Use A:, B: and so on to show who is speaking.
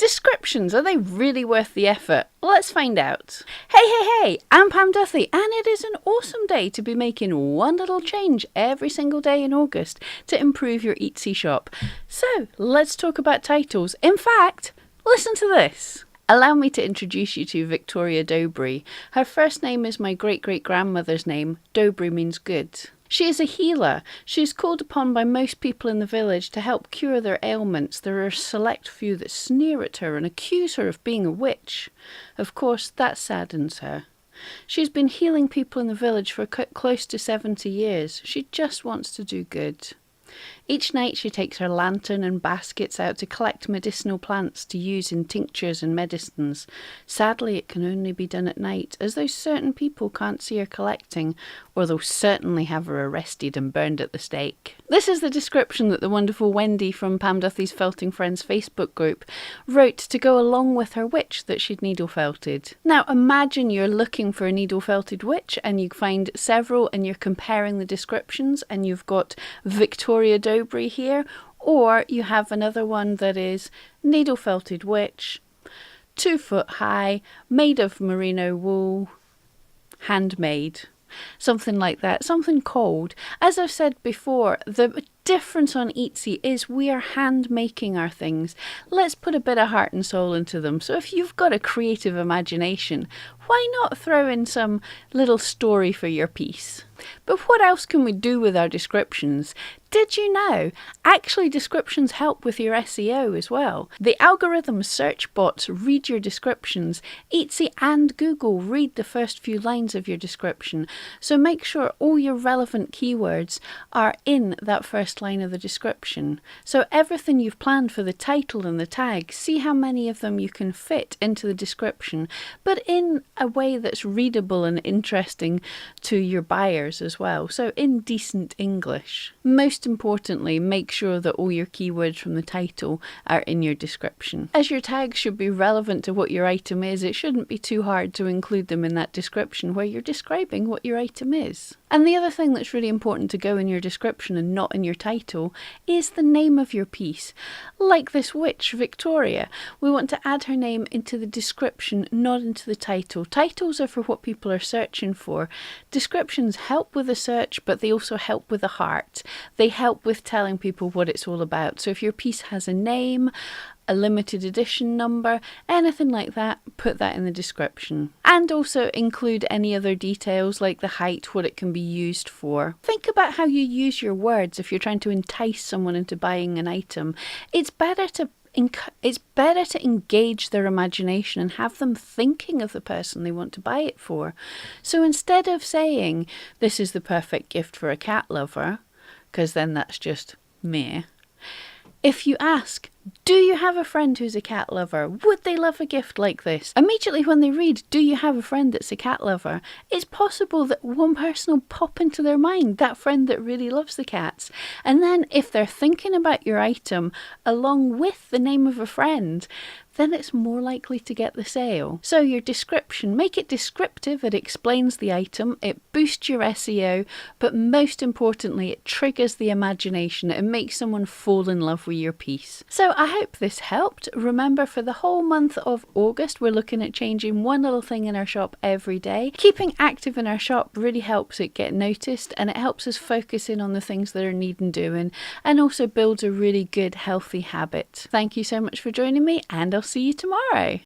A: Descriptions, are they really worth the effort? Let's find out. Hey, I'm Pam Duthie, and it is an awesome day to be making one little change every single day in August to improve your Etsy shop. So, let's talk about titles. In fact, listen to this. Allow me to introduce you to Victoria Dobry. Her first name is my great-great-grandmother's name. Dobry means good. She is a healer. She is called upon by most people in the village to help cure their ailments. There are a select few that sneer at her and accuse her of being a witch. Of course, that saddens her. She's been healing people in the village for close to 70 years. She just wants to do good. Each night she takes her lantern and baskets out to collect medicinal plants to use in tinctures and medicines. Sadly, it can only be done at night, as though certain people can't see her collecting, or they'll certainly have her arrested and burned at the stake. This is the description that the wonderful Wendy from Pam Duthie's Felting Friends Facebook group wrote to go along with her witch that she'd needle felted. Now imagine you're looking for a needle felted witch and you find several and you're comparing the descriptions, and you've got Victoria Dobry here, or you have another one that is needle felted witch, 2 foot high, made of merino wool, handmade. Something like that, something cold. As I've said before, the difference on Etsy is we are hand making our things. Let's put a bit of heart and soul into them. So if you've got a creative imagination, why not throw in some little story for your piece? But what else can we do with our descriptions? Did you know? Actually, descriptions help with your SEO as well. The algorithm search bots read your descriptions. Etsy and Google read the first few lines of your description. So make sure all your relevant keywords are in that first line of the description. So everything you've planned for the title and the tag, see how many of them you can fit into the description, but in a way that's readable and interesting to your buyers as well. So in decent English. Most importantly, make sure that all your keywords from the title are in your description. As your tags should be relevant to what your item is, it shouldn't be too hard to include them in that description where you're describing what your item is. And the other thing that's really important to go in your description and not in your title is the name of your piece. Like this witch, Victoria, we want to add her name into the description, not into the title. Titles are for what people are searching for. Descriptions help with the search, but they also help with the heart. They help with telling people what it's all about. So if your piece has a name, a limited edition number, anything like that, put that in the description. And also include any other details like the height, what it can be used for. Think about how you use your words if you're trying to entice someone into buying an item. It's better to engage their imagination and have them thinking of the person they want to buy it for. So instead of saying, this is the perfect gift for a cat lover, because then that's just meh. If you ask, do you have a friend who's a cat lover? Would they love a gift like this? Immediately when they read, do you have a friend that's a cat lover? It's possible that one person will pop into their mind, that friend that really loves the cats. And then if they're thinking about your item along with the name of a friend, then it's more likely to get the sale. So your description, make it descriptive, it explains the item, it boosts your SEO, but most importantly, it triggers the imagination. It makes someone fall in love with your piece. So I hope this helped. Remember, for the whole month of August, we're looking at changing one little thing in our shop every day. Keeping active in our shop really helps it get noticed, and it helps us focus in on the things that are needing doing, and also builds a really good, healthy habit. Thank you so much for joining me, and I'll see you tomorrow.